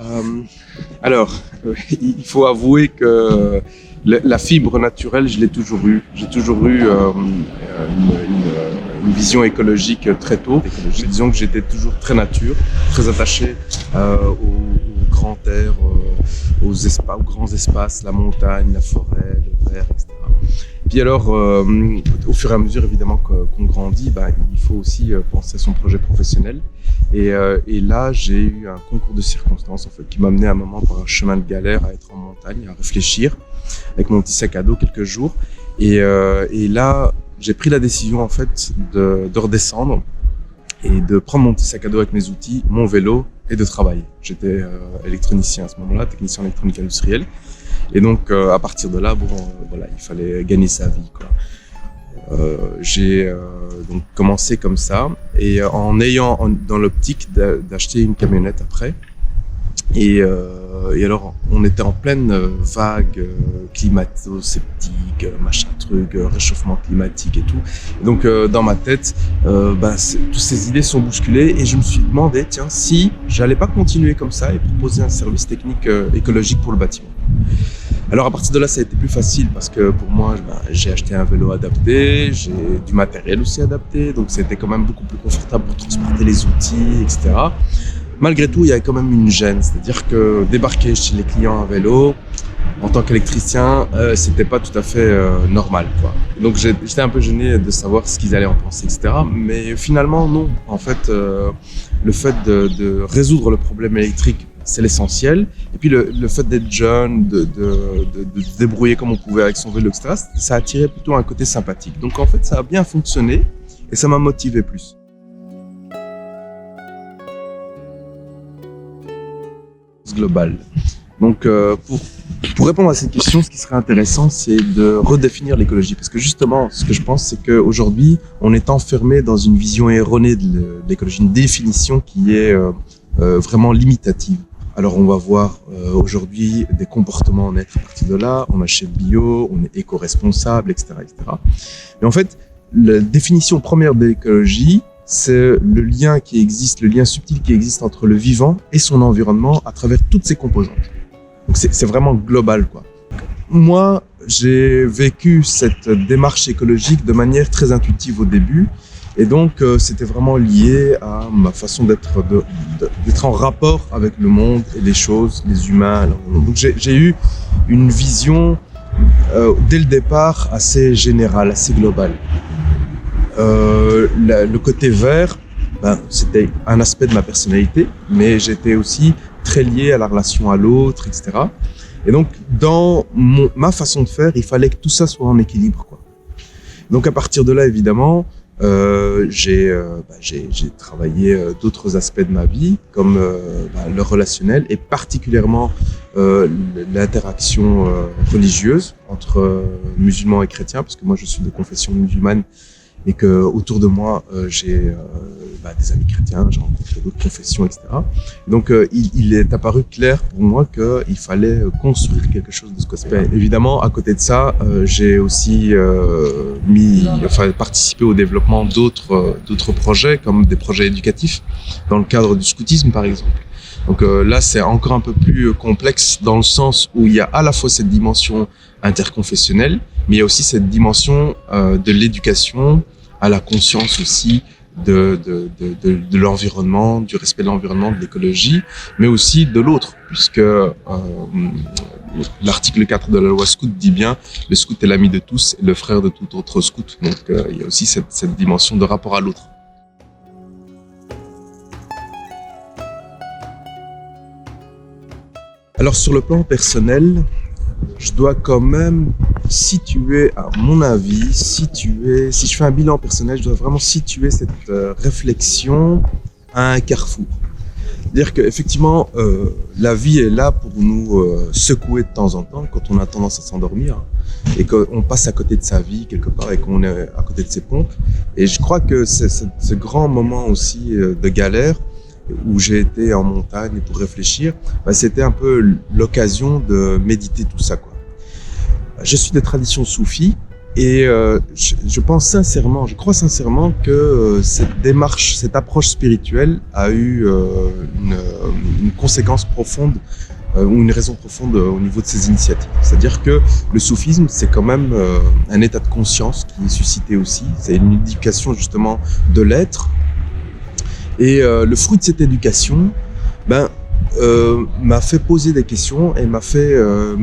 Euh, il faut avouer que la fibre naturelle, je l'ai toujours eue. J'ai toujours eu une vision écologique très tôt. Disons que j'étais toujours très nature, très attaché aux grands airs, aux grands espaces, la montagne, la forêt, le vert, etc. Puis alors, au fur et à mesure, évidemment, qu'on grandit, il faut aussi penser à son projet professionnel. Et là, j'ai eu un concours de circonstances, en fait, qui m'a amené à un moment par un chemin de galère à être en montagne, à réfléchir, avec mon petit sac à dos quelques jours. Et là, j'ai pris la décision, en fait, de redescendre et de prendre mon petit sac à dos avec mes outils, mon vélo, et de travailler. J'étais électronicien à ce moment-là, technicien électronique industriel. Et donc, à partir de là, voilà, il fallait gagner sa vie, quoi. J'ai donc commencé comme ça, et en ayant dans l'optique d'acheter une camionnette après. Et alors, on était en pleine vague climato-sceptique, machin truc, réchauffement climatique et tout. Et donc, dans ma tête, toutes ces idées sont bousculées, et je me suis demandé, tiens, si j'allais pas continuer comme ça et proposer un service technique écologique pour le bâtiment. Alors à partir de là, ça a été plus facile parce que pour moi, j'ai acheté un vélo adapté, j'ai du matériel aussi adapté, donc c'était quand même beaucoup plus confortable pour transporter les outils, etc. Malgré tout, il y avait quand même une gêne, c'est-à-dire que débarquer chez les clients à vélo, en tant qu'électricien, c'était pas tout à fait normal, quoi. Donc j'étais un peu gêné de savoir ce qu'ils allaient en penser, etc. Mais finalement, non. En fait, le fait de résoudre le problème électrique, c'est l'essentiel. Et puis le fait d'être jeune, de se débrouiller comme on pouvait avec son vélo, etc., ça attirait plutôt un côté sympathique. Donc en fait, ça a bien fonctionné et ça m'a motivé plus. Global. Donc pour répondre à cette question, ce qui serait intéressant, c'est de redéfinir l'écologie. Parce que justement, ce que je pense, c'est qu'aujourd'hui, on est enfermé dans une vision erronée de l'écologie, une définition qui est vraiment limitative. Alors on va voir aujourd'hui des comportements naître à partir de là, on achète bio, on est éco-responsable, etc., etc. Mais en fait, la définition première de l'écologie, c'est le lien qui existe, le lien subtil qui existe entre le vivant et son environnement à travers toutes ses composantes. Donc c'est vraiment global, quoi. Moi, j'ai vécu cette démarche écologique de manière très intuitive au début. Et donc, c'était vraiment lié à ma façon d'être en rapport avec le monde et les choses, les humains. Donc, j'ai eu une vision, dès le départ, assez générale, assez globale. Le côté vert, c'était un aspect de ma personnalité, mais j'étais aussi très lié à la relation à l'autre, etc. Et donc, dans ma façon de faire, il fallait que tout ça soit en équilibre, quoi. Donc, à partir de là, évidemment, j'ai travaillé d'autres aspects de ma vie, comme le relationnel et particulièrement l'interaction religieuse entre musulmans et chrétiens, parce que moi je suis de confession musulmane et que autour de moi j'ai des amis chrétiens, j'ai rencontré d'autres confessions, etc. Donc il est apparu clair pour moi qu'il fallait construire quelque chose de ce côté-là. Évidemment, à côté de ça, j'ai aussi participé au développement d'autres projets, comme des projets éducatifs, dans le cadre du scoutisme par exemple. Donc là, c'est encore un peu plus complexe dans le sens où il y a à la fois cette dimension interconfessionnelle, mais il y a aussi cette dimension de l'éducation, à la conscience aussi de l'environnement, du respect de l'environnement, de l'écologie, mais aussi de l'autre, puisque l'article 4 de la loi scout dit bien « le scout est l'ami de tous et le frère de tout autre scout ». Donc il y a aussi cette dimension de rapport à l'autre. Alors sur le plan personnel, je dois quand même situer, à mon avis, si je fais un bilan personnel, je dois vraiment situer cette réflexion à un carrefour. C'est-à-dire qu'effectivement, la vie est là pour nous secouer de temps en temps quand on a tendance à s'endormir, hein, et qu'on passe à côté de sa vie quelque part et qu'on est à côté de ses pompes. Et je crois que c'est ce grand moment aussi de galère où j'ai été en montagne pour réfléchir, c'était un peu l'occasion de méditer tout ça, quoi. Je suis de tradition soufie et je crois sincèrement que cette démarche, cette approche spirituelle a eu une conséquence profonde ou une raison profonde au niveau de ces initiatives. C'est-à-dire que le soufisme, c'est quand même un état de conscience qui est suscité aussi. C'est une éducation justement de l'être. Et le fruit de cette éducation, m'a fait poser des questions et m'a fait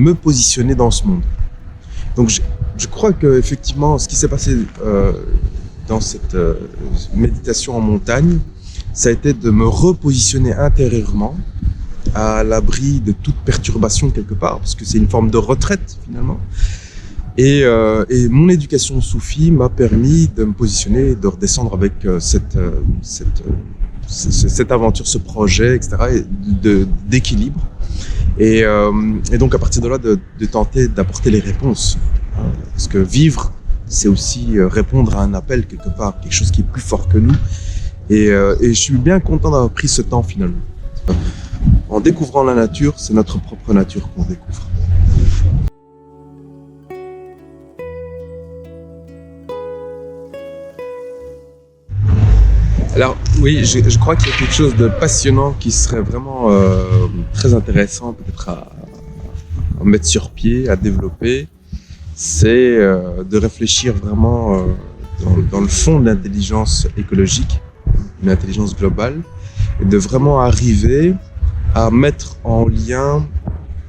me positionner dans ce monde. Donc je crois que effectivement, ce qui s'est passé dans cette méditation en montagne, ça a été de me repositionner intérieurement à l'abri de toute perturbation quelque part, parce que c'est une forme de retraite finalement. Et mon éducation soufie m'a permis de me positionner, de redescendre avec cette aventure, ce projet, etc., d'équilibre. Et donc à partir de là, de tenter d'apporter les réponses. Parce que vivre, c'est aussi répondre à un appel quelque part, quelque chose qui est plus fort que nous. Et je suis bien content d'avoir pris ce temps finalement. En découvrant la nature, c'est notre propre nature qu'on découvre. Alors oui, je crois qu'il y a quelque chose de passionnant qui serait vraiment très intéressant peut-être à mettre sur pied, à développer. C'est de réfléchir vraiment dans le fond de l'intelligence écologique, une intelligence globale, et de vraiment arriver à mettre en lien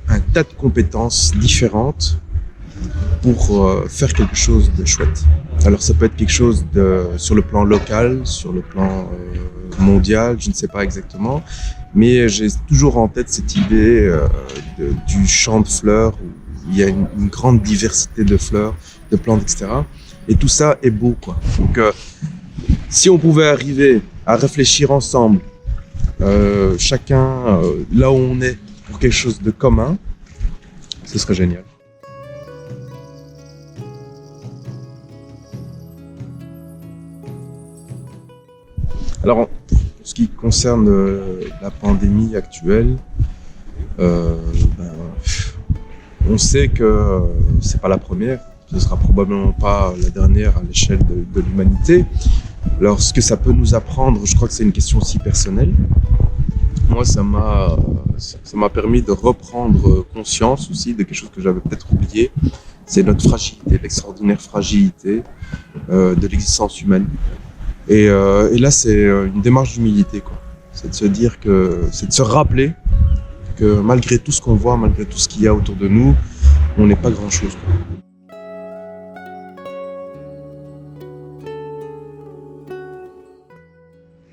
un tas de compétences différentes pour faire quelque chose de chouette. Alors ça peut être quelque chose sur le plan local, sur le plan mondial, je ne sais pas exactement, mais j'ai toujours en tête cette idée du champ de fleurs où il y a une grande diversité de fleurs, de plantes, etc. Et tout ça est beau, quoi. Donc si on pouvait arriver à réfléchir ensemble, chacun là où on est, pour quelque chose de commun, ce serait génial. Alors, en ce qui concerne la pandémie actuelle, on sait que c'est pas la première, ce sera probablement pas la dernière à l'échelle de l'humanité. Alors, ce que ça peut nous apprendre, je crois que c'est une question aussi personnelle. Moi, ça m'a permis de reprendre conscience aussi de quelque chose que j'avais peut-être oublié. C'est notre fragilité, l'extraordinaire fragilité de l'existence humaine. Et là, c'est une démarche d'humilité, quoi. C'est de se dire c'est de se rappeler que malgré tout ce qu'on voit, malgré tout ce qu'il y a autour de nous, on n'est pas grand-chose, quoi.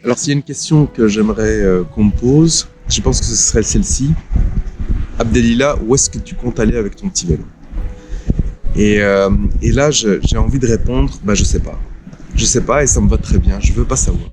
Alors, s'il y a une question que j'aimerais qu'on me pose, je pense que ce serait celle-ci. Abdelila, où est-ce que tu comptes aller avec ton petit vélo ? Et là, j'ai envie de répondre, je sais pas. Je sais pas et ça me va très bien, je veux pas savoir.